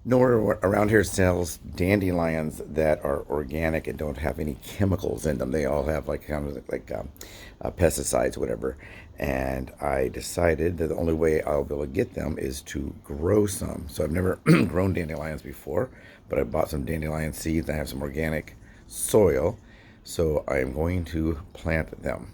Nowhere around here sells dandelions that are organic and don't have any chemicals in them. They all have like kind of like pesticides, whatever. And I decided that the only way I'll be able to get them is to grow some. So I've never grown dandelions before, but I bought some dandelion seeds. I have some organic soil, so I am going to plant them.